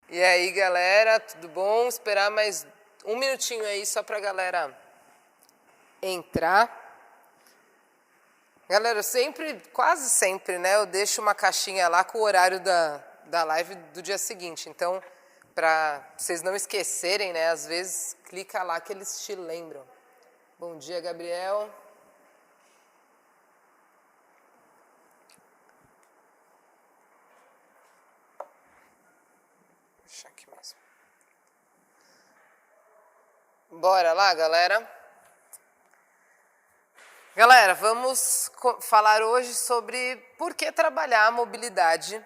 E aí, galera, tudo bom? Esperar mais um minutinho aí só pra galera entrar. Galera, quase sempre, né, eu deixo uma caixinha lá com o horário da live do dia seguinte. Então, pra vocês não esquecerem, né, às vezes clica lá que eles te lembram. Bom dia, Gabriel. Deixa aqui mesmo. Bora lá, galera. Galera, vamos falar hoje sobre por que trabalhar a mobilidade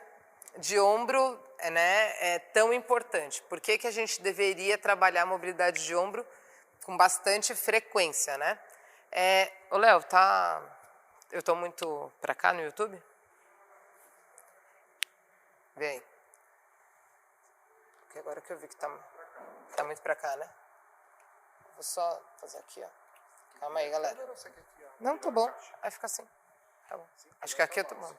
de ombro, né, é tão importante. Por que a gente deveria trabalhar a mobilidade de ombro com bastante frequência, né? Ô, Léo, eu tô muito pra cá no YouTube? Vem. Porque agora que eu vi que tá muito pra cá, né? Vou só fazer aqui, ó. Calma aí, galera. Não, tá bom. Aí fica assim. Tá bom. Acho que aqui eu tô bom.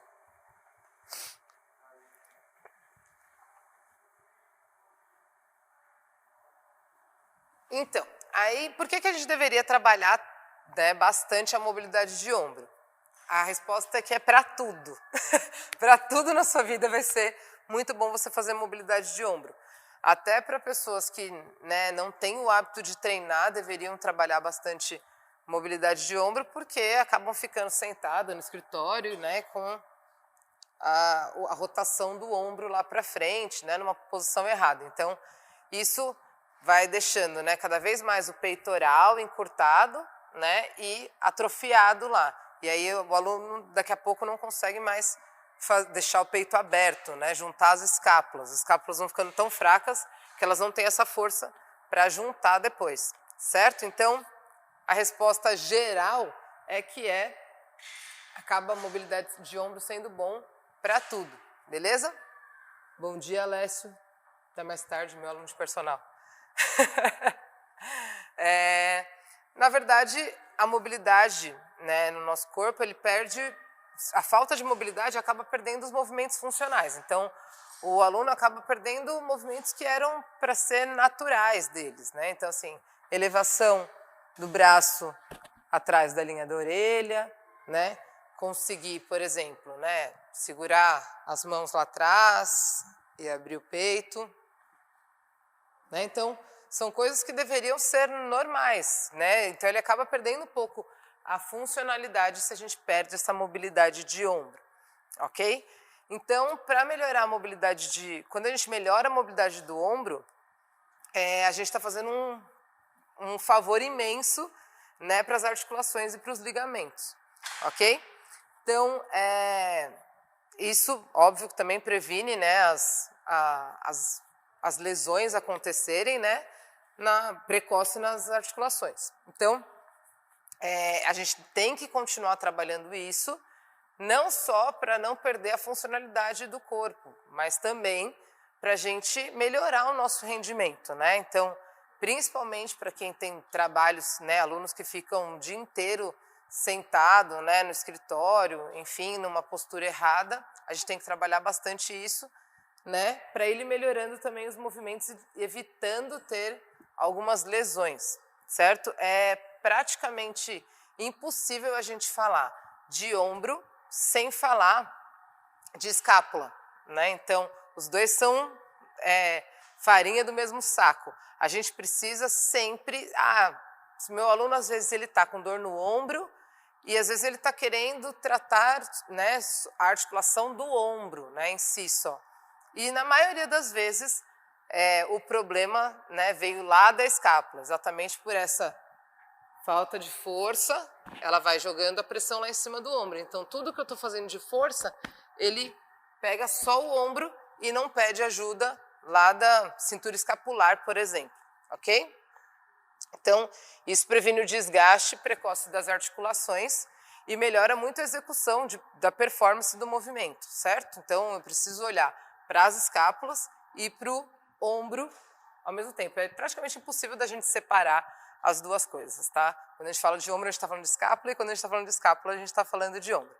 Então, aí por que a gente deveria trabalhar, né, bastante a mobilidade de ombro? A resposta é que é para tudo. Para tudo na sua vida vai ser muito bom você fazer mobilidade de ombro. Até para pessoas que, né, não têm o hábito de treinar, deveriam trabalhar bastante mobilidade de ombro, porque acabam ficando sentados no escritório, né, com a rotação do ombro lá para frente, né, numa posição errada. Então, isso vai deixando, né, cada vez mais o peitoral encurtado, né, e atrofiado lá. E aí o aluno daqui a pouco não consegue mais deixar o peito aberto, né, juntar as escápulas. As escápulas vão ficando tão fracas que elas não têm essa força para juntar depois, certo? Então, a resposta geral é que acaba a mobilidade de ombro sendo bom para tudo, beleza? Bom dia, Alessio. Até mais tarde, meu aluno de personal. Na verdade, a mobilidade, né, no nosso corpo, a falta de mobilidade acaba perdendo os movimentos funcionais. Então, o aluno acaba perdendo movimentos que eram para ser naturais deles, né? Então, assim, elevação do braço atrás da linha da orelha, né? Conseguir, por exemplo, né, segurar as mãos lá atrás e abrir o peito, né? Então, são coisas que deveriam ser normais, né? Então, ele acaba perdendo um pouco a funcionalidade se a gente perde essa mobilidade de ombro, ok? Então, para melhorar a mobilidade quando a gente melhora a mobilidade do ombro, a gente está fazendo um favor imenso, né, para as articulações e para os ligamentos, ok? Então, isso, óbvio, que também previne, né, as lesões acontecerem, né, precoce nas articulações. Então, a gente tem que continuar trabalhando isso, não só para não perder a funcionalidade do corpo, mas também para a gente melhorar o nosso rendimento, né? Então, principalmente para quem tem trabalhos, né, alunos que ficam o dia inteiro sentado, né, no escritório, enfim, numa postura errada, a gente tem que trabalhar bastante isso, né, para ele melhorando também os movimentos e evitando ter algumas lesões, certo? É praticamente impossível a gente falar de ombro sem falar de escápula, né? Então, os dois são farinha do mesmo saco. A gente precisa sempre... meu aluno, às vezes, ele está com dor no ombro e, às vezes, ele está querendo tratar, né, a articulação do ombro, né, em si só. E, na maioria das vezes, o problema, né, veio lá da escápula, exatamente por essa falta de força, ela vai jogando a pressão lá em cima do ombro. Então, tudo que eu estou fazendo de força, ele pega só o ombro e não pede ajuda lá da cintura escapular, por exemplo, ok? Então, isso previne o desgaste precoce das articulações e melhora muito a execução da performance do movimento, certo? Então, eu preciso olhar para as escápulas e para o ombro ao mesmo tempo. É praticamente impossível da gente separar as duas coisas, tá? Quando a gente fala de ombro, a gente está falando de escápula, e quando a gente está falando de escápula, a gente está falando de ombro.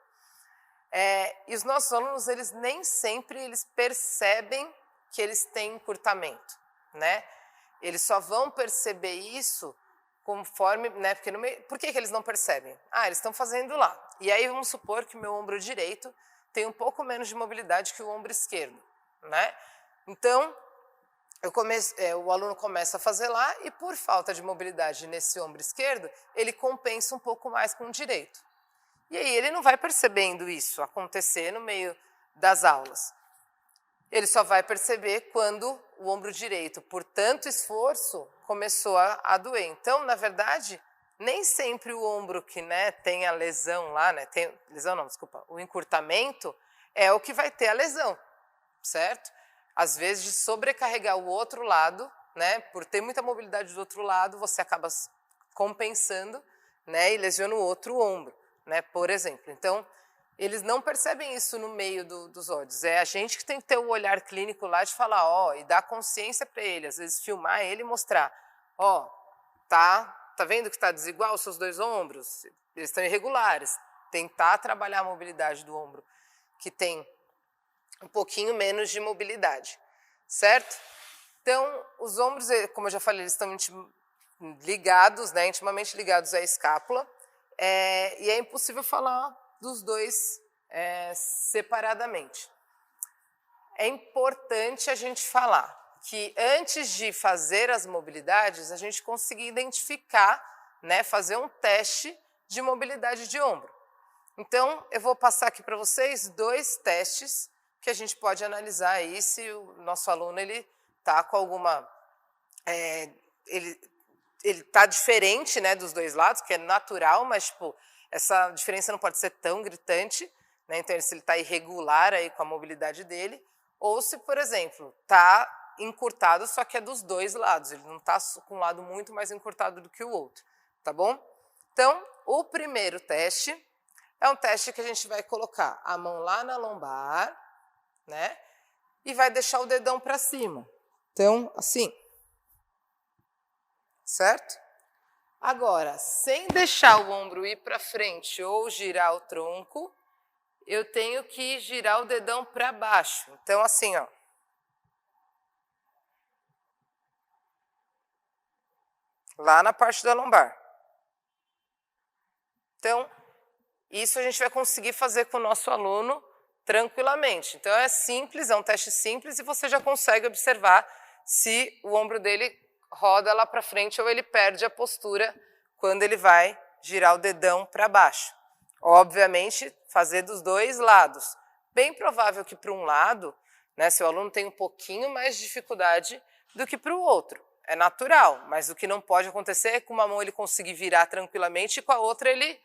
E os nossos alunos, eles nem sempre percebem que eles têm encurtamento, né? Eles só vão perceber isso conforme, né? Porque por que eles não percebem? Eles estão fazendo lá. E aí vamos supor que o meu ombro direito tem um pouco menos de mobilidade que o ombro esquerdo, né? Então, o aluno começa a fazer lá e por falta de mobilidade nesse ombro esquerdo, ele compensa um pouco mais com o direito. E aí ele não vai percebendo isso acontecer no meio das aulas. Ele só vai perceber quando o ombro direito, por tanto esforço, começou a doer. Então, na verdade, nem sempre o ombro que, né, tem a lesão lá, né, o encurtamento, é o que vai ter a lesão, certo? Às vezes, de sobrecarregar o outro lado, né, por ter muita mobilidade do outro lado, você acaba compensando, né, e lesiona o outro ombro, né, por exemplo. Então, eles não percebem isso no meio dos olhos. É a gente que tem que ter o olhar clínico lá de falar, e dar consciência para ele, às vezes filmar ele e mostrar, tá vendo que está desigual os seus dois ombros? Eles estão irregulares. Tentar trabalhar a mobilidade do ombro que tem um pouquinho menos de mobilidade, certo? Então, os ombros, como eu já falei, eles estão ligados, né, intimamente ligados à escápula, e é impossível falar dos dois separadamente. É importante a gente falar que antes de fazer as mobilidades, a gente conseguir identificar, né, fazer um teste de mobilidade de ombro. Então, eu vou passar aqui para vocês 2 testes que a gente pode analisar aí se o nosso aluno está com alguma... ele está diferente, né, dos dois lados, que é natural, mas tipo, essa diferença não pode ser tão gritante, né? Então, se ele está irregular aí com a mobilidade dele, ou se, por exemplo, está encurtado, só que é dos dois lados, ele não está com um lado muito mais encurtado do que o outro, tá bom? Então, o primeiro teste é um teste que a gente vai colocar a mão lá na lombar, né? E vai deixar o dedão para cima. Então, assim. Certo? Agora, sem deixar o ombro ir para frente ou girar o tronco, eu tenho que girar o dedão para baixo. Então, assim, ó. Lá na parte da lombar. Então, isso a gente vai conseguir fazer com o nosso aluno tranquilamente. Então, é simples, é um teste simples e você já consegue observar se o ombro dele roda lá para frente ou ele perde a postura quando ele vai girar o dedão para baixo. Obviamente, fazer dos dois lados. Bem provável que para um lado, né, seu aluno tem um pouquinho mais de dificuldade do que para o outro. É natural, mas o que não pode acontecer é com uma mão ele conseguir virar tranquilamente e com a outra ele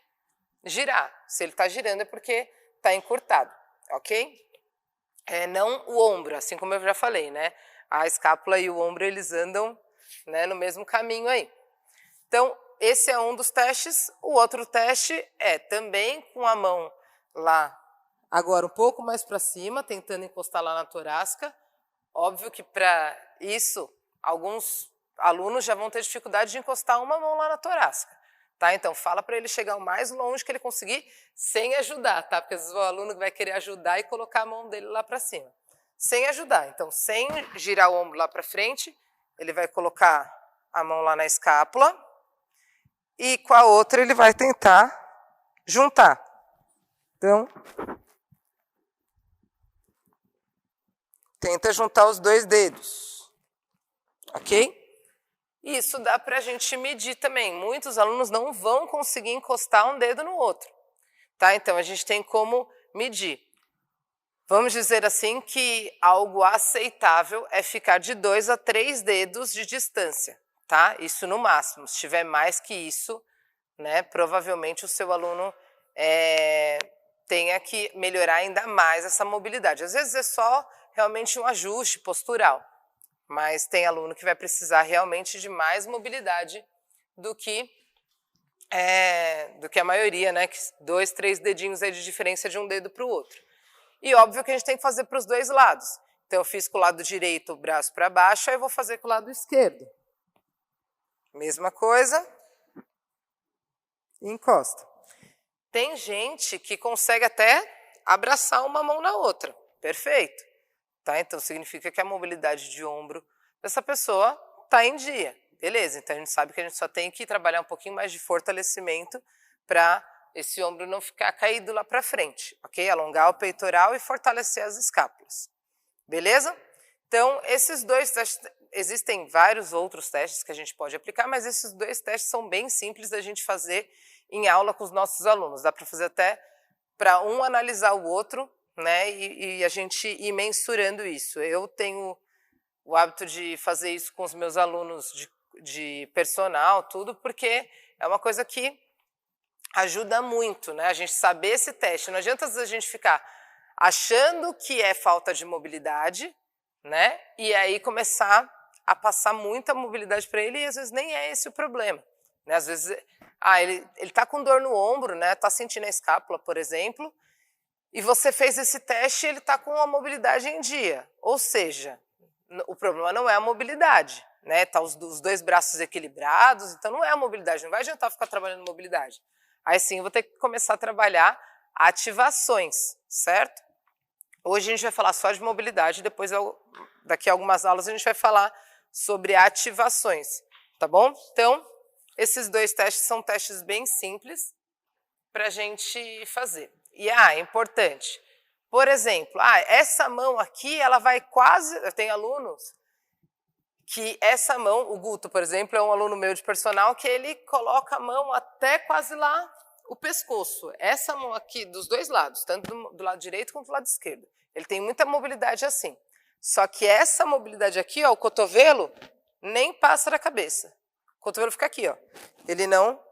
girar. Se ele está girando é porque está encurtado, ok? Não o ombro, assim como eu já falei, né? A escápula e o ombro, eles andam, né, no mesmo caminho aí. Então, esse é um dos testes. O outro teste é também com a mão lá, agora um pouco mais para cima, tentando encostar lá na torácica. Óbvio que para isso, alguns alunos já vão ter dificuldade de encostar uma mão lá na torácica. Tá? Então, fala para ele chegar o mais longe que ele conseguir, sem ajudar, tá? Porque às vezes o aluno vai querer ajudar e colocar a mão dele lá para cima. Sem ajudar. Então, sem girar o ombro lá para frente, ele vai colocar a mão lá na escápula e com a outra ele vai tentar juntar. Então, tenta juntar os dois dedos, ok? Isso dá para a gente medir também. Muitos alunos não vão conseguir encostar um dedo no outro, tá? Então, a gente tem como medir. Vamos dizer assim que algo aceitável é ficar de 2 a 3 dedos de distância, tá? Isso no máximo. Se tiver mais que isso, né, provavelmente o seu aluno tenha que melhorar ainda mais essa mobilidade. Às vezes é só realmente um ajuste postural, mas tem aluno que vai precisar realmente de mais mobilidade do que a maioria, né? 2, 3 dedinhos aí de diferença de um dedo para o outro. E óbvio que a gente tem que fazer para os dois lados. Então, eu fiz com o lado direito o braço para baixo, aí eu vou fazer com o lado esquerdo. Mesma coisa. E encosta. Tem gente que consegue até abraçar uma mão na outra. Perfeito. tá? Então significa que a mobilidade de ombro dessa pessoa está em dia. Beleza, então a gente sabe que a gente só tem que trabalhar um pouquinho mais de fortalecimento para esse ombro não ficar caído lá para frente, ok? Alongar o peitoral e fortalecer as escápulas. Beleza? Então, esses dois testes, existem vários outros testes que a gente pode aplicar, mas esses dois testes são bem simples da gente fazer em aula com os nossos alunos. Dá para fazer até para um analisar o outro, né? E a gente ir mensurando isso. Eu tenho o hábito de fazer isso com os meus alunos de personal, tudo, porque é uma coisa que ajuda muito, né? A gente saber esse teste. Não adianta a gente ficar achando que é falta de mobilidade, né? E aí começar a passar muita mobilidade para ele e às vezes nem é esse o problema, né? Às vezes, ele tá com dor no ombro, né? Tá sentindo a escápula, por exemplo, e você fez esse teste e ele tá com a mobilidade em dia. Ou seja, o problema não é a mobilidade, né? Tá os dois braços equilibrados, então não é a mobilidade, não vai adiantar ficar trabalhando mobilidade. Aí sim eu vou ter que começar a trabalhar ativações, certo? Hoje a gente vai falar só de mobilidade, depois daqui a algumas aulas a gente vai falar sobre ativações, tá bom? Então, esses dois testes são testes bem simples para a gente fazer. E é importante, por exemplo, essa mão aqui, ela vai quase... Eu tenho alunos que essa mão, o Guto, por exemplo, é um aluno meu de personal, que ele coloca a mão até quase lá o pescoço. Essa mão aqui, dos dois lados, tanto do lado direito quanto do lado esquerdo. Ele tem muita mobilidade assim. Só que essa mobilidade aqui, ó, o cotovelo, nem passa da cabeça. O cotovelo fica aqui, ó. Ele não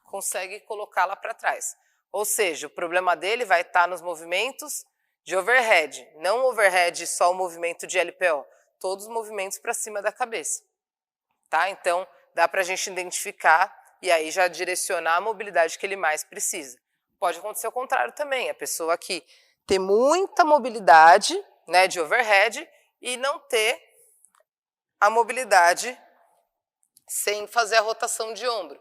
consegue colocá-la para trás. Ou seja, o problema dele vai estar nos movimentos de overhead. Não overhead só o movimento de LPO. Todos os movimentos para cima da cabeça. Tá? Então, dá para a gente identificar e aí já direcionar a mobilidade que ele mais precisa. Pode acontecer o contrário também. A pessoa aqui ter muita mobilidade, né, de overhead e não ter a mobilidade sem fazer a rotação de ombro.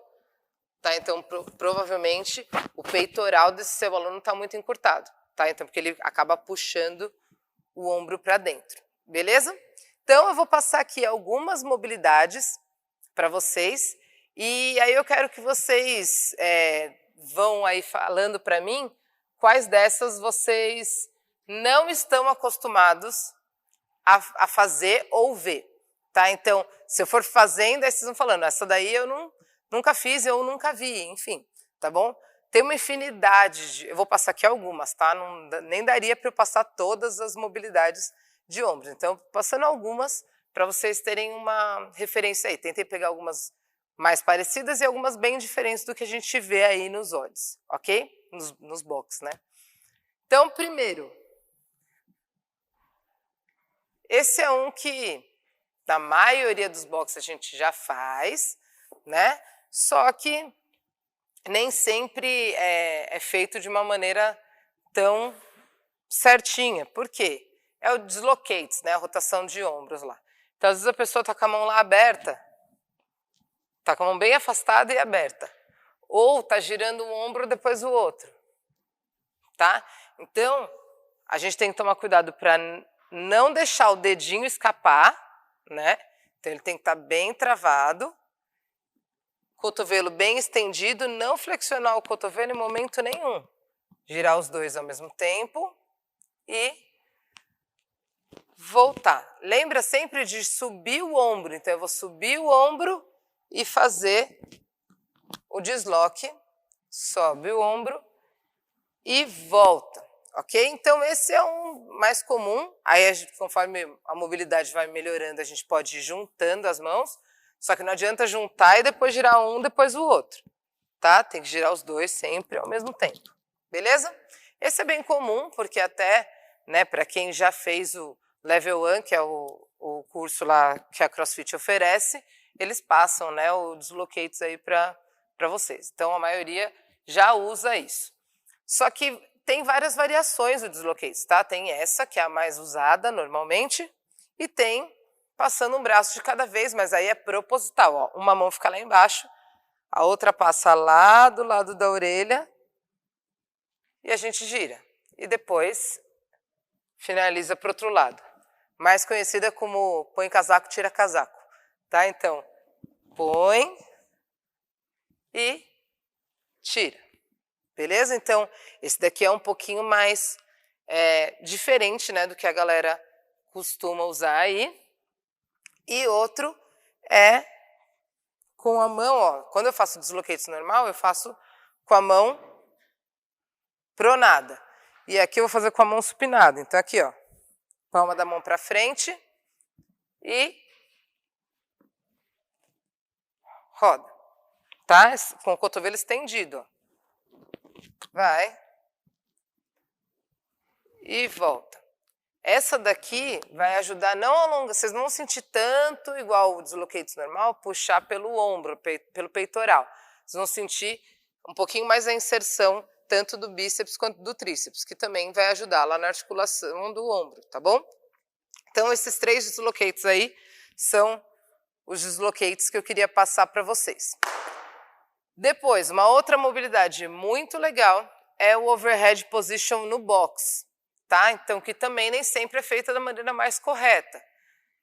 Tá? Então, provavelmente, o peitoral desse seu aluno está muito encurtado. Tá? Então, porque ele acaba puxando o ombro para dentro. Beleza? Então, eu vou passar aqui algumas mobilidades para vocês. E aí eu quero que vocês vão aí falando para mim quais dessas vocês não estão acostumados a fazer ou ver. Tá? Então, se eu for fazendo, aí vocês vão falando, essa daí eu nunca fiz, eu nunca vi, enfim, tá bom? Tem uma infinidade, eu vou passar aqui algumas, tá? Nem daria para eu passar todas as mobilidades de ombros. Então, passando algumas para vocês terem uma referência aí. Tentei pegar algumas mais parecidas e algumas bem diferentes do que a gente vê aí nos odds, ok? Nos box, né? Então, primeiro, esse é um que na maioria dos boxes a gente já faz, né? Só que nem sempre é feito de uma maneira tão certinha. Por quê? É o dislocates, né? A rotação de ombros lá. Então, às vezes a pessoa está com a mão lá aberta, está com a mão bem afastada e aberta. Ou está girando um ombro depois o outro. Tá? Então, a gente tem que tomar cuidado para não deixar o dedinho escapar, né? Então, ele tem que estar bem travado. Cotovelo bem estendido, não flexionar o cotovelo em momento nenhum. Girar os dois ao mesmo tempo e voltar. Lembra sempre de subir o ombro. Então, eu vou subir o ombro e fazer o desloque. Sobe o ombro e volta. Ok? Então, esse é um mais comum. Aí, conforme a mobilidade vai melhorando, a gente pode ir juntando as mãos. Só que não adianta juntar e depois girar um, depois o outro. Tá? Tem que girar os dois sempre ao mesmo tempo. Beleza? Esse é bem comum, porque até, né, para quem já fez o Level 1, que é o curso lá que a CrossFit oferece, eles passam, né, o Dislocates aí para vocês. Então, a maioria já usa isso. Só que tem várias variações do Dislocates, tá? Tem essa, que é a mais usada normalmente, e tem passando um braço de cada vez, mas aí é proposital. Ó. Uma mão fica lá embaixo, a outra passa lá do lado da orelha e a gente gira. E depois finaliza para o outro lado. mais conhecida como põe casaco, tira casaco, tá? Então, põe e tira, beleza? Então, esse daqui é um pouquinho mais diferente, né, do que a galera costuma usar aí. E outro é com a mão, ó. Quando eu faço deslocates normal, eu faço com a mão pronada. E aqui eu vou fazer com a mão supinada. Então aqui, ó, palma da mão para frente e roda, tá? Com o cotovelo estendido, ó. Vai e volta. Essa daqui vai ajudar não a alongar, vocês não vão sentir tanto igual o deslocates normal, puxar pelo ombro, pelo peitoral. Vocês vão sentir um pouquinho mais a inserção tanto do bíceps quanto do tríceps, que também vai ajudar lá na articulação do ombro, tá bom? Então esses 3 deslocates aí são os deslocates que eu queria passar para vocês. Depois, uma outra mobilidade muito legal é o overhead position no box. Tá? Então, que também nem sempre é feita da maneira mais correta.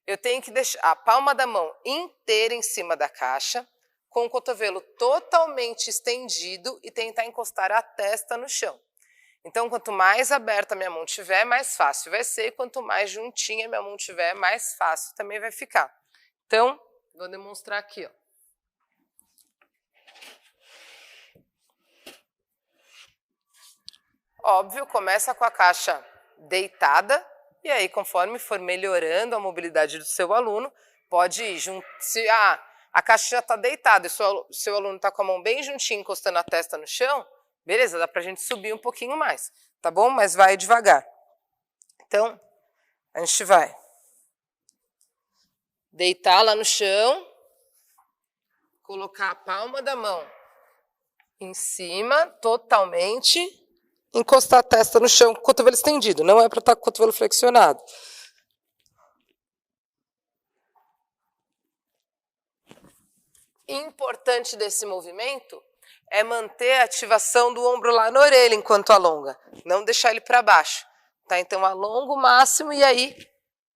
Eu tenho que deixar a palma da mão inteira em cima da caixa, com o cotovelo totalmente estendido e tentar encostar a testa no chão. Então, quanto mais aberta a minha mão tiver, mais fácil vai ser, e quanto mais juntinha a minha mão tiver, mais fácil também vai ficar. Então, vou demonstrar aqui, ó. Óbvio, começa com a caixa deitada, e aí conforme for melhorando a mobilidade do seu aluno, pode ir se a caixa já está deitada e o seu aluno está com a mão bem juntinho, encostando a testa no chão, beleza, dá para a gente subir um pouquinho mais, tá bom? Mas vai devagar. Então, a gente vai deitar lá no chão, colocar a palma da mão em cima, totalmente, encostar a testa no chão com o cotovelo estendido, não é para estar com o cotovelo flexionado. Importante desse movimento é manter a ativação do ombro lá na orelha enquanto alonga, não deixar ele para baixo. Tá? Então alonga o máximo e aí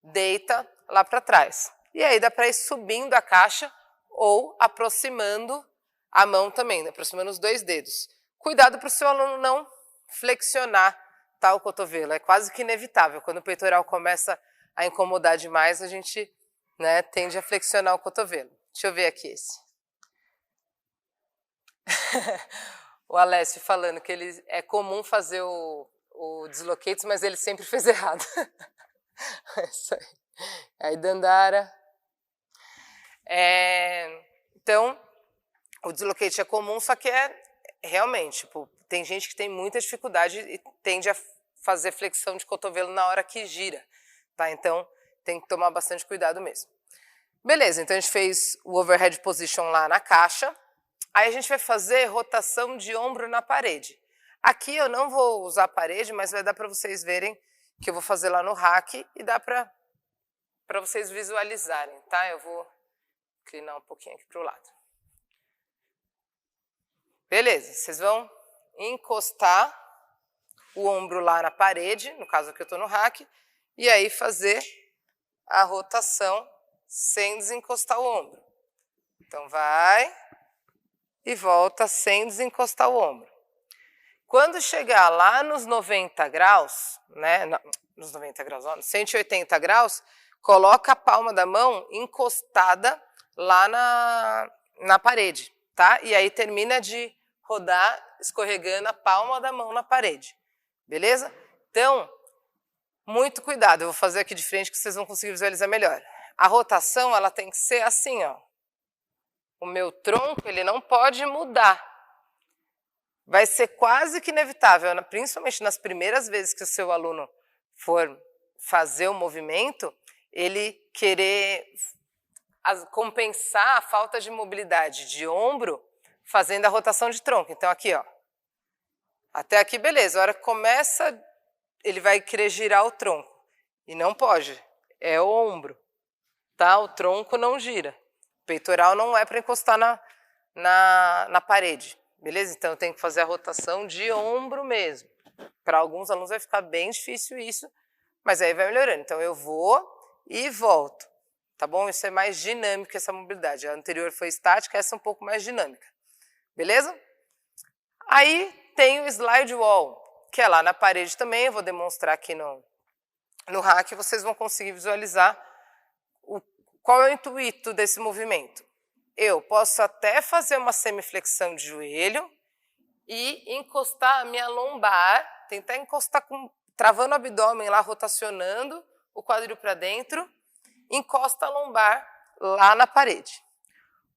deita lá para trás. E aí dá para ir subindo a caixa ou aproximando a mão também, né? Aproximando os 2 dedos. Cuidado para o seu aluno não flexionar, tá, o cotovelo. É quase que inevitável. Quando o peitoral começa a incomodar demais, a gente, né, tende a flexionar o cotovelo. Deixa eu ver aqui esse. O Alessio falando que ele é comum fazer o deslocates, mas ele sempre fez errado. É isso aí. Aí, Dandara. Então, o deslocate é comum, só que realmente, tipo, tem gente que tem muita dificuldade e tende a fazer flexão de cotovelo na hora que gira, tá? Então, tem que tomar bastante cuidado mesmo. Beleza, então a gente fez o overhead position lá na caixa. Aí a gente vai fazer rotação de ombro na parede. Aqui eu não vou usar a parede, mas vai dar para vocês verem que eu vou fazer lá no rack e dá para vocês visualizarem, tá? Eu vou inclinar um pouquinho aqui para o lado. Beleza, vocês vão encostar o ombro lá na parede, no caso aqui eu estou no rack, e aí fazer a rotação sem desencostar o ombro. Então vai e volta sem desencostar o ombro. Quando chegar lá nos 90 graus, né, nos 90 graus, ó, 180 graus, coloca a palma da mão encostada lá na parede, tá? E aí termina de rodar escorregando a palma da mão na parede, beleza? Então, muito cuidado, eu vou fazer aqui de frente que vocês vão conseguir visualizar melhor. A rotação, ela tem que ser assim, ó. O meu tronco, ele não pode mudar. Vai ser quase que inevitável, principalmente nas primeiras vezes que o seu aluno for fazer o movimento, ele querer compensar a falta de mobilidade de ombro fazendo a rotação de tronco. Então aqui, ó, até aqui beleza, a hora que começa ele vai querer girar o tronco e não pode, é o ombro, tá? O tronco não gira, o peitoral não é para encostar na parede, beleza? Então eu tenho que fazer a rotação de ombro mesmo. Para alguns alunos vai ficar bem difícil isso, mas aí vai melhorando. Então eu vou e volto, tá bom? Isso é mais dinâmico, essa mobilidade. A anterior foi estática, essa é um pouco mais dinâmica, beleza? Aí tem o slide wall, que é lá na parede também, eu vou demonstrar aqui no hack, vocês vão conseguir visualizar qual é o intuito desse movimento. Eu posso até fazer uma semiflexão de joelho e encostar a minha lombar, tentar encostar travando o abdômen lá, rotacionando o quadril para dentro, encosta a lombar lá na parede.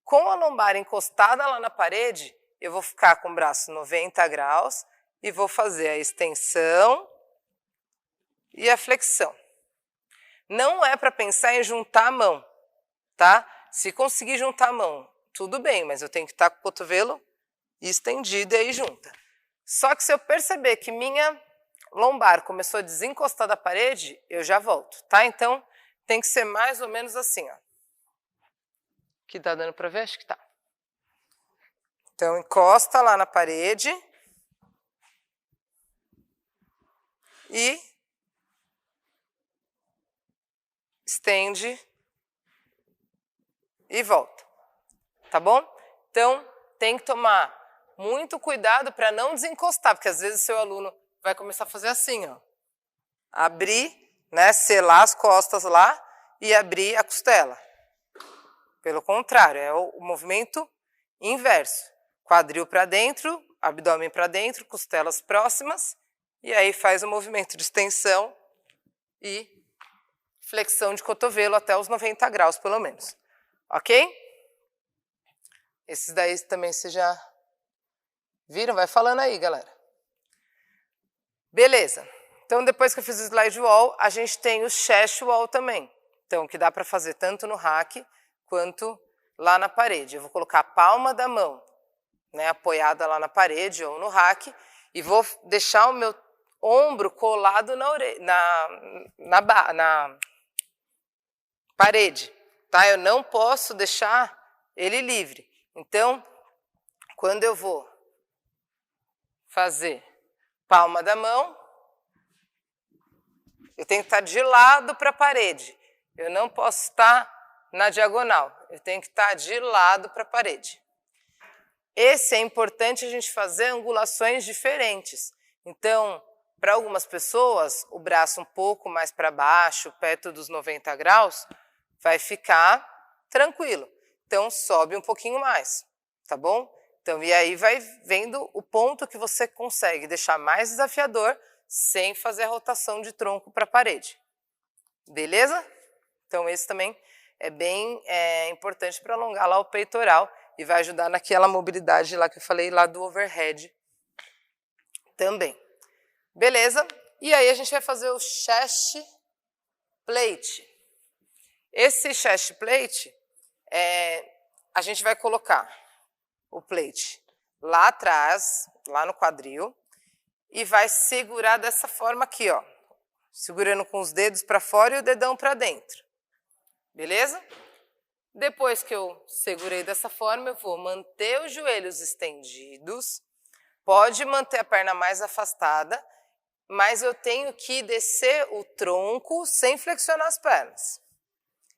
Com a lombar encostada lá na parede, eu vou ficar com o braço 90 graus e vou fazer a extensão e a flexão. Não é para pensar em juntar a mão, tá? Se conseguir juntar a mão, tudo bem, mas eu tenho que estar com o cotovelo estendido e aí junta. Só que se eu perceber que minha lombar começou a desencostar da parede, eu já volto, tá? Então, tem que ser mais ou menos assim, ó. Que tá dando para ver? Acho que tá. Então, encosta lá na parede e estende e volta, tá bom? Então, tem que tomar muito cuidado para não desencostar, porque às vezes o seu aluno vai começar a fazer assim, ó. Abrir, né, selar as costas lá e abrir a costela. Pelo contrário, é o movimento inverso. Quadril para dentro, abdômen para dentro, costelas próximas, e aí faz o movimento de extensão e flexão de cotovelo até os 90 graus, pelo menos. Ok? Esses daí também vocês já viram? Vai falando aí, galera. Beleza. Então, depois que eu fiz o slide wall, a gente tem o chest wall também. Então, que dá para fazer tanto no hack quanto lá na parede. Eu vou colocar a palma da mão, né, apoiada lá na parede ou no hack e vou deixar o meu ombro colado na parede, tá? Eu não posso deixar ele livre. Então, quando eu vou fazer palma da mão, eu tenho que estar de lado para a parede. Eu não posso estar na diagonal. Eu tenho que estar de lado para a parede. Esse é importante a gente fazer angulações diferentes. Então, para algumas pessoas, o braço um pouco mais para baixo, perto dos 90 graus, vai ficar tranquilo. Então, sobe um pouquinho mais, tá bom? Então, e aí vai vendo o ponto que você consegue deixar mais desafiador sem fazer a rotação de tronco para a parede. Beleza? Então, esse também é bem importante para alongar lá o peitoral e vai ajudar naquela mobilidade lá que eu falei, lá do overhead também. Beleza? E aí a gente vai fazer o chest plate. Esse chest plate, a gente vai colocar o plate lá atrás, lá no quadril, e vai segurar dessa forma aqui, ó. Segurando com os dedos para fora e o dedão para dentro. Beleza? Depois que eu segurei dessa forma, eu vou manter os joelhos estendidos. Pode manter a perna mais afastada, mas eu tenho que descer o tronco sem flexionar as pernas.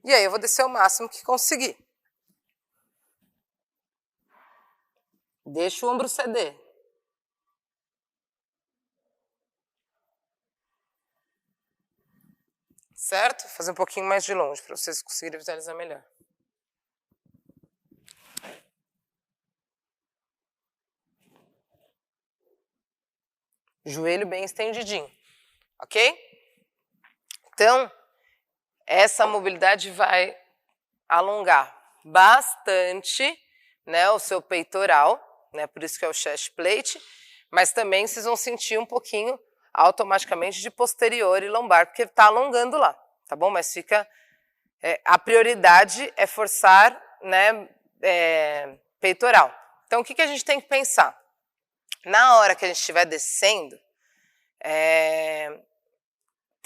E aí eu vou descer o máximo que conseguir. Deixa o ombro ceder. Certo? Vou fazer um pouquinho mais de longe para vocês conseguirem visualizar melhor. Joelho bem estendidinho, ok? Então, essa mobilidade vai alongar bastante, né, o seu peitoral, né, por isso que é o chest plate, mas também vocês vão sentir um pouquinho automaticamente de posterior e lombar, porque está alongando lá, tá bom? Mas fica... a prioridade é forçar, né, peitoral. Então, o que a gente tem que pensar? Na hora que a gente estiver descendo,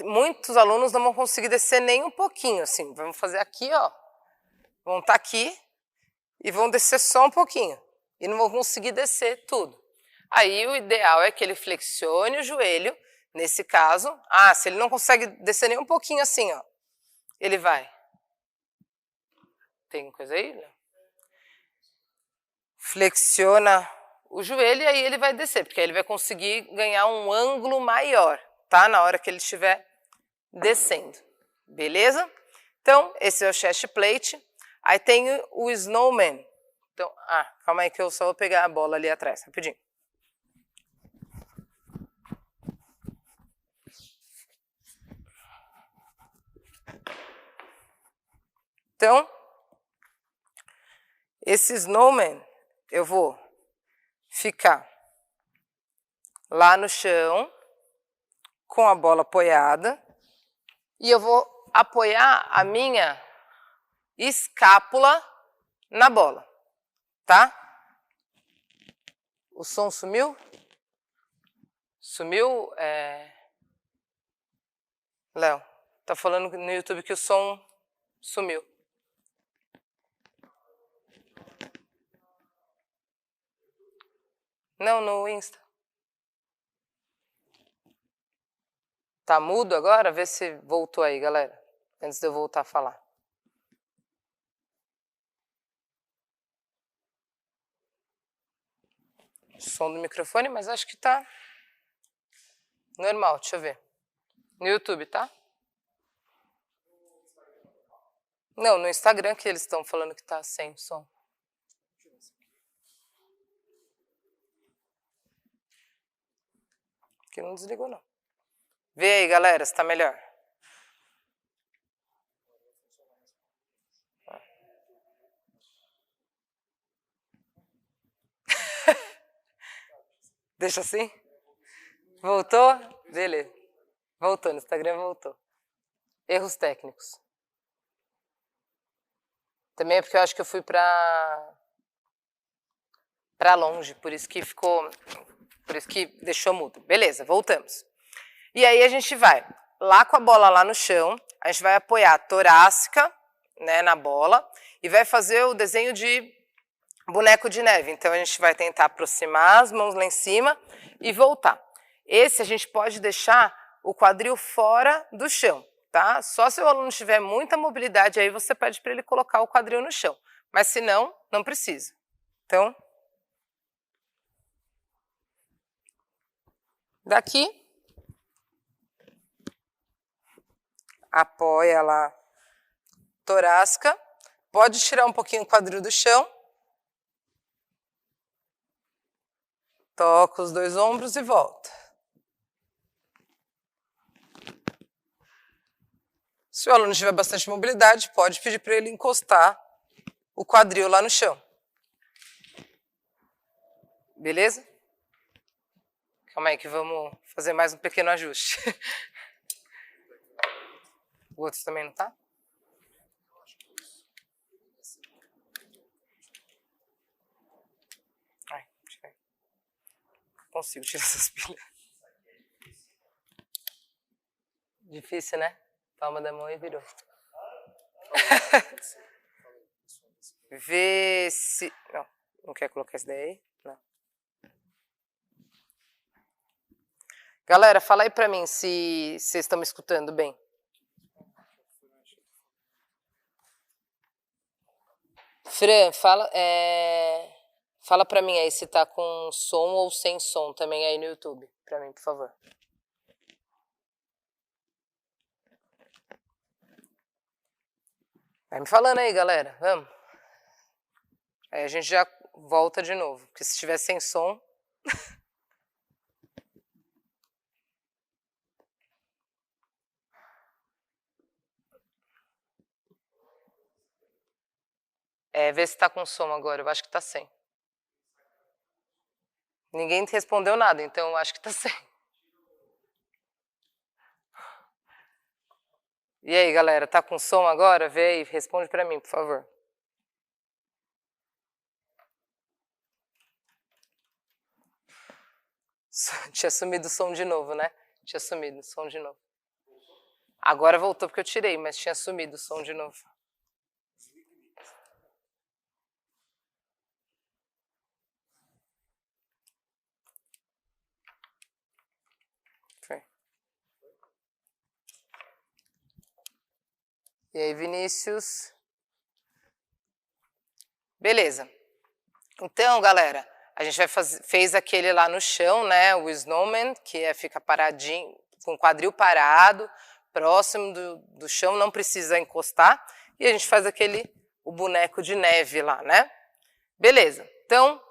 muitos alunos não vão conseguir descer nem um pouquinho, assim, vamos fazer aqui, ó, vão estar aqui e vão descer só um pouquinho, e não vão conseguir descer tudo. Aí o ideal é que ele flexione o joelho, nesse caso, se ele não consegue descer nem um pouquinho assim, ó, ele vai... Tem coisa aí? Não. Flexiona o joelho e aí ele vai descer, porque aí ele vai conseguir ganhar um ângulo maior, tá? Na hora que ele estiver descendo. Beleza? Então, esse é o chest plate. Aí tem o snowman. Então, calma aí que eu só vou pegar a bola ali atrás, rapidinho. Então, esse snowman, eu vou ficar lá no chão, com a bola apoiada, e eu vou apoiar a minha escápula na bola, tá? O som sumiu? Sumiu? Léo, tá falando no YouTube que o som sumiu. Não, no Insta. Tá mudo agora? Vê se voltou aí, galera. Antes de eu voltar a falar. Som do microfone, mas acho que tá normal. Deixa eu ver. No YouTube, tá? Não, no Instagram que eles estão falando que tá sem som. Que não desligou, não. Vê aí, galera, se tá melhor. Deixa assim? Voltou? Beleza. Voltou, no Instagram voltou. Erros técnicos. Também é porque eu acho que eu fui pra longe, por isso que deixou mudo. Beleza, voltamos. E aí a gente vai lá com a bola lá no chão, a gente vai apoiar a torácica, né, na bola e vai fazer o desenho de boneco de neve. Então a gente vai tentar aproximar as mãos lá em cima e voltar. Esse a gente pode deixar o quadril fora do chão, tá? Só se o aluno tiver muita mobilidade, aí você pede para ele colocar o quadril no chão. Mas se não, não precisa. Então, daqui, apoia lá torácica, pode tirar um pouquinho o quadril do chão, toca os dois ombros e volta. Se o aluno tiver bastante mobilidade, pode pedir para ele encostar o quadril lá no chão. Beleza? Calma aí que vamos fazer mais um pequeno ajuste. O outro também não tá? Ai, deixa eu ver. Consigo tirar essas pilhas. Difícil, né? Palma da mão e virou. Vê se... Não quer colocar isso daí? Não. Galera, fala aí pra mim se vocês estão me escutando bem. Fran, fala pra mim aí se tá com som ou sem som também aí no YouTube. Pra mim, por favor. Vai me falando aí, galera. Vamos. Aí a gente já volta de novo. Porque se estiver sem som... Vê se tá com som agora. Eu acho que tá sem. Ninguém respondeu nada, então eu acho que tá sem. E aí, galera, tá com som agora? Vê aí, responde pra mim, por favor. Tinha sumido o som de novo, né? Tinha sumido o som de novo. Agora voltou porque eu tirei, mas tinha sumido o som de novo. Foi. E aí, Vinícius? Beleza. Então, galera, a gente fez aquele lá no chão, né? O snowman, que fica paradinho, com o quadril parado, próximo do chão, não precisa encostar. E a gente faz o boneco de neve lá, né? Beleza. Então,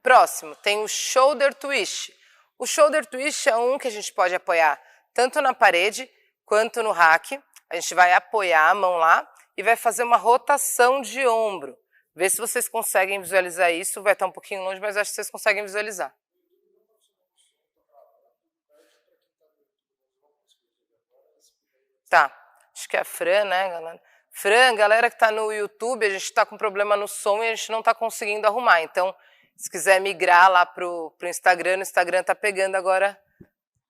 próximo, tem o shoulder twist. O shoulder twist é um que a gente pode apoiar tanto na parede quanto no rack. A gente vai apoiar a mão lá e vai fazer uma rotação de ombro. Vê se vocês conseguem visualizar isso. Vai estar um pouquinho longe, mas acho que vocês conseguem visualizar. Tá. Acho que é a Fran, né, galera? Fran, galera que está no YouTube, a gente está com problema no som e a gente não está conseguindo arrumar. Então, se quiser migrar lá pro Instagram, no Instagram está pegando agora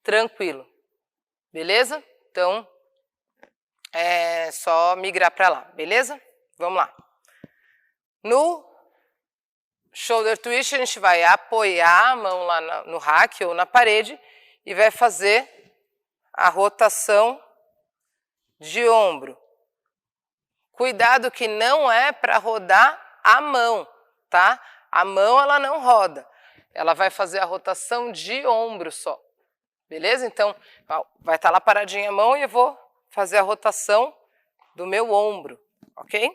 tranquilo. Beleza? Então, é só migrar para lá, beleza? Vamos lá. No shoulder twist, a gente vai apoiar a mão lá no rack ou na parede e vai fazer a rotação de ombro. Cuidado que não é para rodar a mão, tá? A mão ela não roda, ela vai fazer a rotação de ombro só, beleza? Então, vai estar lá paradinha a mão e eu vou fazer a rotação do meu ombro, ok?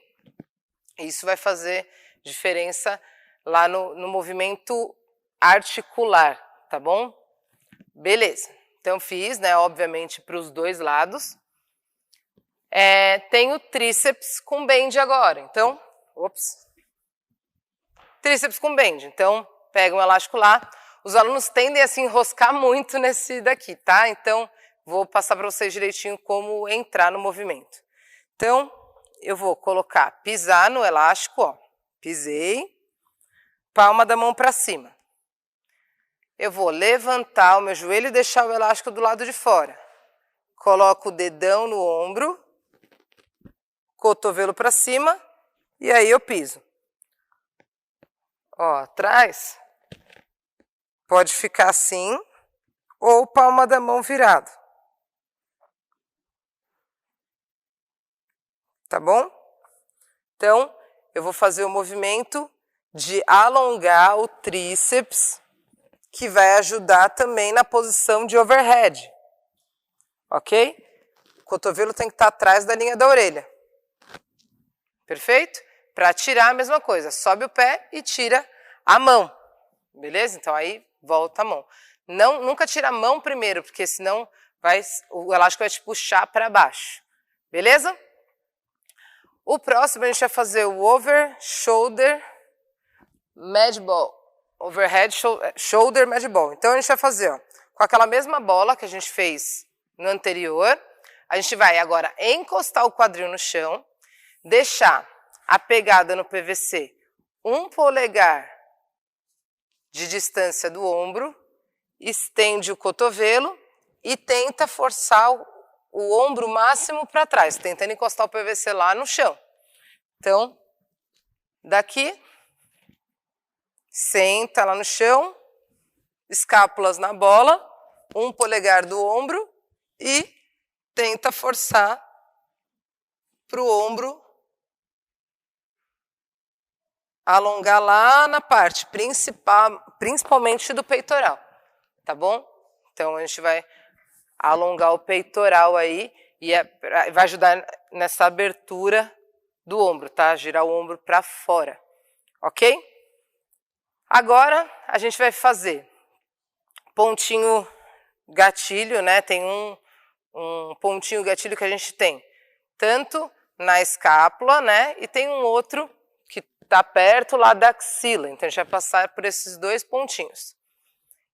Isso vai fazer diferença lá no movimento articular, tá bom? Beleza. Então, fiz, né, obviamente, para os dois lados. Tem o tríceps com bend agora. Então, tríceps com bend. Então, pega um elástico lá. Os alunos tendem a se enroscar muito nesse daqui, tá? Então, vou passar para vocês direitinho como entrar no movimento. Então, eu vou colocar, pisar no elástico, ó. Pisei, palma da mão para cima. Eu vou levantar o meu joelho e deixar o elástico do lado de fora. Coloco o dedão no ombro, cotovelo para cima e aí eu piso. Ó, atrás, pode ficar assim ou palma da mão virado. Tá bom? Então, eu vou fazer o movimento de alongar o tríceps, que vai ajudar também na posição de overhead. Ok? O cotovelo tem que estar atrás da linha da orelha. Perfeito? Para tirar a mesma coisa, sobe o pé e tira a mão. Beleza? Então aí volta a mão. Nunca tira a mão primeiro, porque senão o elástico vai te puxar para baixo. Beleza? O próximo a gente vai fazer o over shoulder mad ball. Overhead shoulder mad ball. Então a gente vai fazer, ó, com aquela mesma bola que a gente fez no anterior, a gente vai agora encostar o quadril no chão, deixar a pegada no PVC 1 polegar de distância do ombro, estende o cotovelo e tenta forçar o ombro máximo para trás, tentando encostar o PVC lá no chão. Então, daqui, senta lá no chão, escápulas na bola, 1 polegar do ombro e tenta forçar para o ombro alongar lá na parte principalmente do peitoral, tá bom? Então, a gente vai alongar o peitoral aí e vai ajudar nessa abertura do ombro, tá? Girar o ombro para fora, ok? Agora, a gente vai fazer pontinho gatilho, né? Tem um pontinho gatilho que a gente tem tanto na escápula, né? E tem um outro que está perto lá da axila. Então, a gente vai passar por esses 2 pontinhos.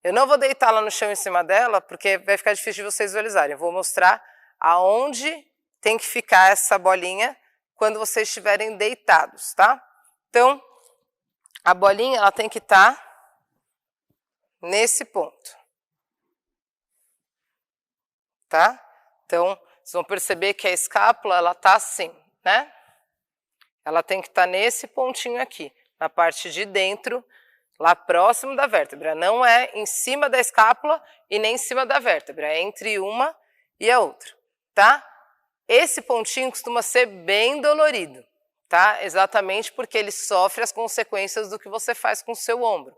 Eu não vou deitar lá no chão em cima dela, porque vai ficar difícil de vocês visualizarem. Eu vou mostrar aonde tem que ficar essa bolinha quando vocês estiverem deitados, tá? Então, a bolinha ela tem que estar nesse ponto. Tá? Então, vocês vão perceber que a escápula ela está assim, né? Ela tem que estar nesse pontinho aqui, na parte de dentro, lá próximo da vértebra. Não é em cima da escápula e nem em cima da vértebra, é entre uma e a outra, tá? Esse pontinho costuma ser bem dolorido, tá? Exatamente porque ele sofre as consequências do que você faz com o seu ombro.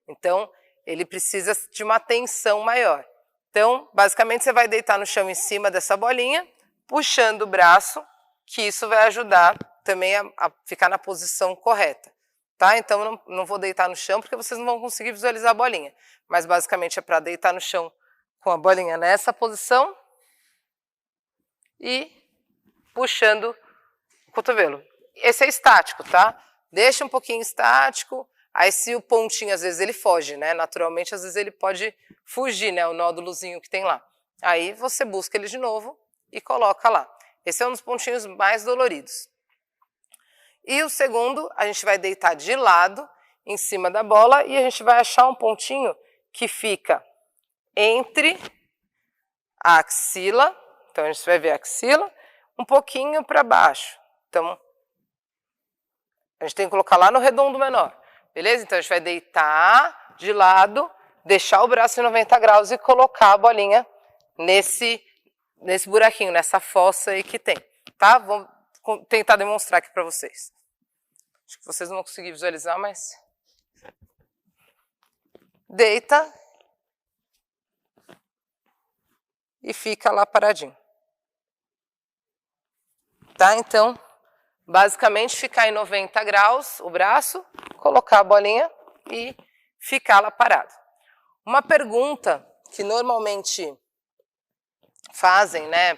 Então, ele precisa de uma tensão maior. Então, basicamente, você vai deitar no chão em cima dessa bolinha, puxando o braço, que isso vai ajudar também a ficar na posição correta. Tá? Então, não vou deitar no chão porque vocês não vão conseguir visualizar a bolinha. Mas, basicamente, é para deitar no chão com a bolinha nessa posição e puxando o cotovelo. Esse é estático, tá? Deixa um pouquinho estático. Aí, se o pontinho, às vezes, ele foge, né? Naturalmente, às vezes, ele pode fugir, né? O nódulozinho que tem lá. Aí, você busca ele de novo e coloca lá. Esse é um dos pontinhos mais doloridos. E o segundo, a gente vai deitar de lado em cima da bola e a gente vai achar um pontinho que fica entre a axila. Então, a gente vai ver a axila um pouquinho para baixo. Então, a gente tem que colocar lá no redondo menor. Beleza? Então, a gente vai deitar de lado, deixar o braço em 90 graus e colocar a bolinha nesse buraquinho, nessa fossa aí que tem. Tá? Vou tentar demonstrar aqui para vocês. Acho que vocês não vão conseguir visualizar, mas... Deita. E fica lá paradinho. Tá? Então, basicamente, ficar em 90 graus o braço, colocar a bolinha e ficar lá parado. Uma pergunta que normalmente fazem, né,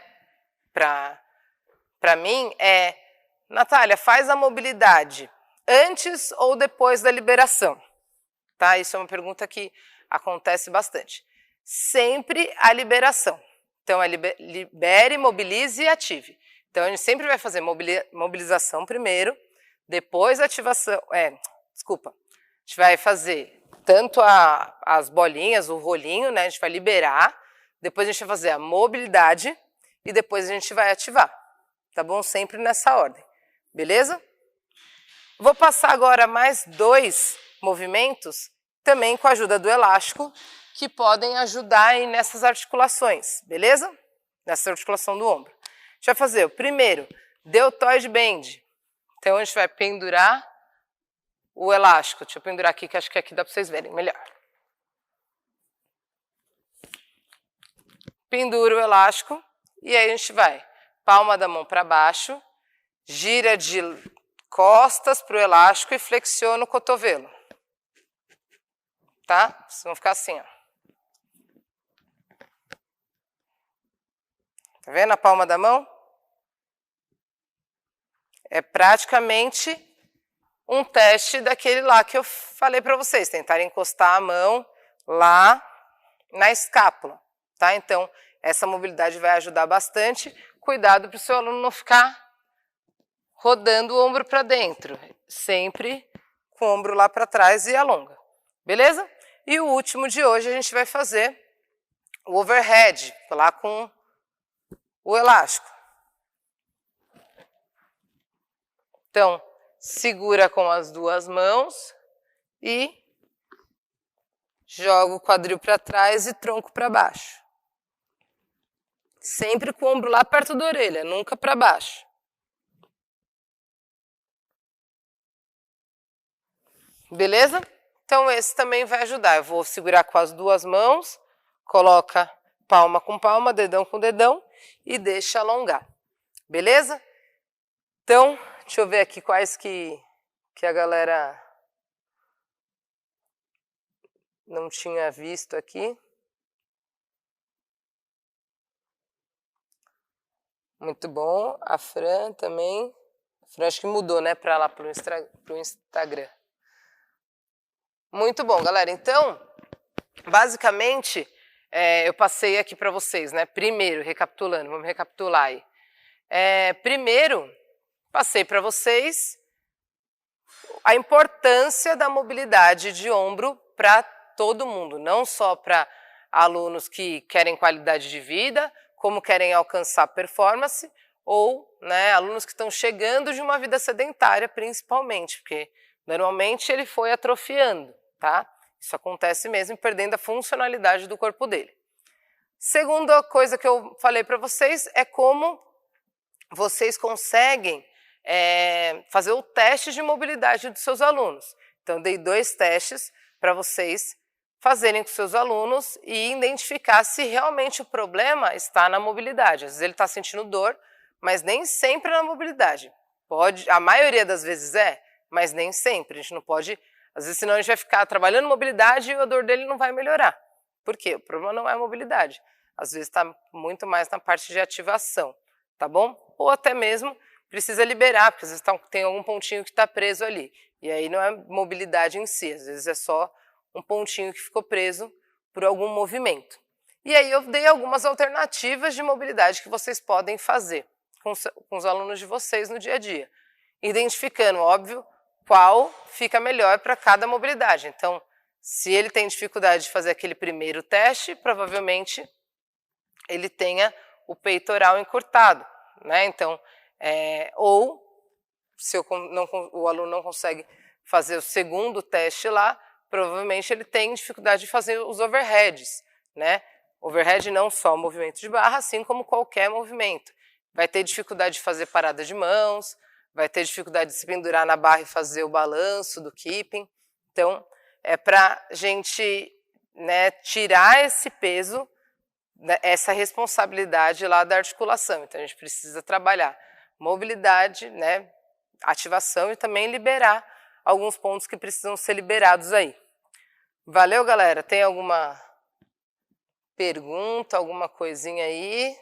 para mim é: Natália, faz a mobilidade antes ou depois da liberação? Tá? Isso é uma pergunta que acontece bastante. Sempre a liberação. Então, é libere, mobilize e ative. Então, a gente sempre vai fazer mobilização primeiro, depois ativação. A gente vai fazer tanto as bolinhas, o rolinho, né? A gente vai liberar, depois a gente vai fazer a mobilidade e depois a gente vai ativar. Tá bom? Sempre nessa ordem. Beleza? Vou passar agora mais 2 movimentos, também com a ajuda do elástico, que podem ajudar aí nessas articulações, beleza? Nessa articulação do ombro. A gente vai fazer o primeiro, deltoid bend. Então, a gente vai pendurar o elástico. Deixa eu pendurar aqui, que acho que aqui dá para vocês verem melhor. Pendura o elástico e aí a gente vai palma da mão para baixo, gira de costas para o elástico e flexiona o cotovelo. Tá? Vocês vão ficar assim, ó. Tá vendo a palma da mão? É praticamente um teste daquele lá que eu falei para vocês, tentarem encostar a mão lá na escápula, tá? Então, essa mobilidade vai ajudar bastante. Cuidado para o seu aluno não ficar rodando o ombro para dentro, sempre com o ombro lá para trás e alonga, beleza? E o último de hoje a gente vai fazer o overhead, lá com o elástico. Então, segura com as 2 mãos e joga o quadril para trás e tronco para baixo. Sempre com o ombro lá perto da orelha, nunca para baixo. Beleza? Então, esse também vai ajudar. Eu vou segurar com as 2 mãos, coloca palma com palma, dedão com dedão e deixa alongar. Beleza? Então, deixa eu ver aqui quais que a galera não tinha visto aqui. Muito bom. A Fran também. A Fran acho que mudou, né, para lá, para o Instagram. Muito bom, galera. Então, basicamente, eu passei aqui para vocês, né? Primeiro, recapitulando, vamos recapitular aí. Primeiro, passei para vocês a importância da mobilidade de ombro para todo mundo, não só para alunos que querem qualidade de vida, como querem alcançar performance, ou, né, alunos que estão chegando de uma vida sedentária, principalmente, porque normalmente ele foi atrofiando, tá? Isso acontece mesmo, perdendo a funcionalidade do corpo dele. Segunda coisa que eu falei para vocês é como vocês conseguem fazer o teste de mobilidade dos seus alunos. Então, dei 2 testes para vocês fazerem com seus alunos e identificar se realmente o problema está na mobilidade. Às vezes ele está sentindo dor, mas nem sempre é na mobilidade. A maioria das vezes mas nem sempre. A gente não pode, às vezes senão a gente vai ficar trabalhando mobilidade e a dor dele não vai melhorar. Por quê? O problema não é a mobilidade. Às vezes está muito mais na parte de ativação, tá bom? Ou até mesmo precisa liberar, porque às vezes tem algum pontinho que está preso ali. E aí não é mobilidade em si, às vezes é só um pontinho que ficou preso por algum movimento. E aí eu dei algumas alternativas de mobilidade que vocês podem fazer com os alunos de vocês no dia a dia, identificando, óbvio, qual fica melhor para cada mobilidade. Então, se ele tem dificuldade de fazer aquele primeiro teste, provavelmente ele tenha o peitoral encurtado, né? Então, ou se o aluno não consegue fazer o segundo teste lá, provavelmente ele tem dificuldade de fazer os overheads, né? Overhead não só o movimento de barra, assim como qualquer movimento. Vai ter dificuldade de fazer parada de mãos, vai ter dificuldade de se pendurar na barra e fazer o balanço do keeping. Então, é para a gente, né, tirar esse peso, essa responsabilidade lá da articulação. Então, a gente precisa trabalhar mobilidade, né, ativação e também liberar alguns pontos que precisam ser liberados aí. Valeu, galera? Tem alguma pergunta, alguma coisinha aí?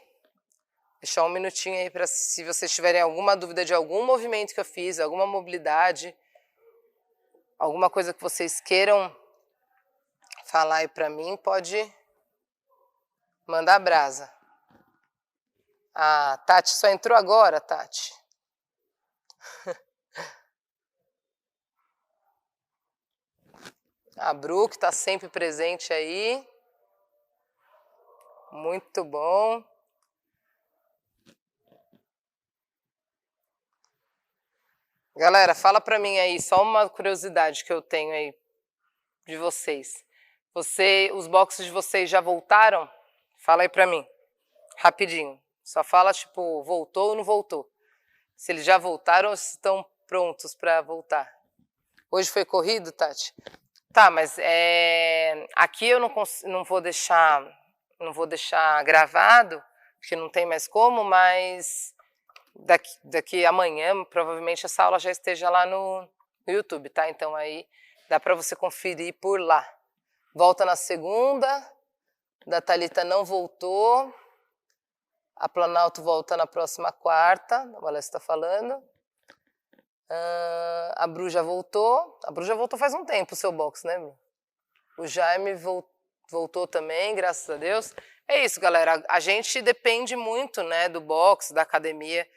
Deixar um minutinho aí para se vocês tiverem alguma dúvida de algum movimento que eu fiz, alguma mobilidade, alguma coisa que vocês queiram falar aí para mim, pode mandar brasa. Ah, Tati só entrou agora, Tati. A Bru, que está sempre presente aí. Muito bom. Galera, fala para mim aí, só uma curiosidade que eu tenho aí de vocês. Os boxes de vocês já voltaram? Fala aí para mim, rapidinho. Só fala, tipo, voltou ou não voltou. Se eles já voltaram ou estão prontos para voltar. Hoje foi corrido, Tati? Tá, mas aqui eu não vou deixar gravado, porque não tem mais como, mas daqui amanhã, provavelmente essa aula já esteja lá no YouTube, tá? Então aí dá para você conferir por lá. Volta na segunda, da Thalita não voltou, a Planalto volta na próxima quarta, a Valécia está falando. A Bru já voltou. A Bru já voltou faz um tempo o seu box, né, Bru? O Jaime voltou também, graças a Deus. É isso, galera. A gente depende muito, né, do box, da academia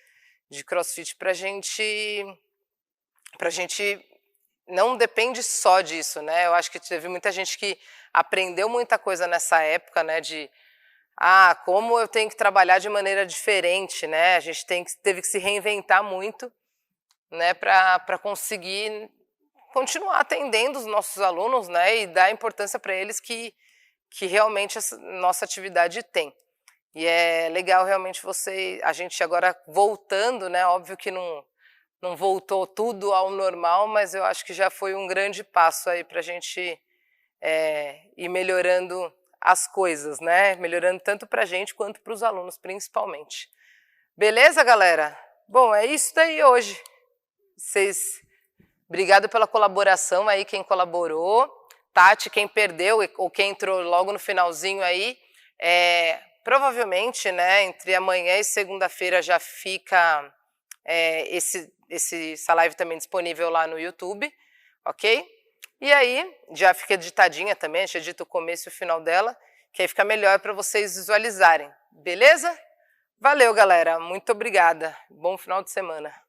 de CrossFit pra gente não depende só disso, né? Eu acho que teve muita gente que aprendeu muita coisa nessa época, né, de como eu tenho que trabalhar de maneira diferente, né? A gente teve que se reinventar muito, né, para conseguir continuar atendendo os nossos alunos, né, e dar a importância para eles que realmente a nossa atividade tem. E é legal realmente a gente agora voltando, né, óbvio que não voltou tudo ao normal, mas eu acho que já foi um grande passo aí para a gente ir melhorando as coisas, né, melhorando tanto para a gente quanto para os alunos principalmente. Beleza, galera? Bom, é isso daí hoje. Obrigado pela colaboração aí, quem colaborou. Tati, quem perdeu ou quem entrou logo no finalzinho aí, provavelmente, né, entre amanhã e segunda-feira já fica essa live também disponível lá no YouTube, ok? E aí, já fica editadinha também, a gente edita o começo e o final dela, que aí fica melhor para vocês visualizarem, beleza? Valeu, galera, muito obrigada, bom final de semana.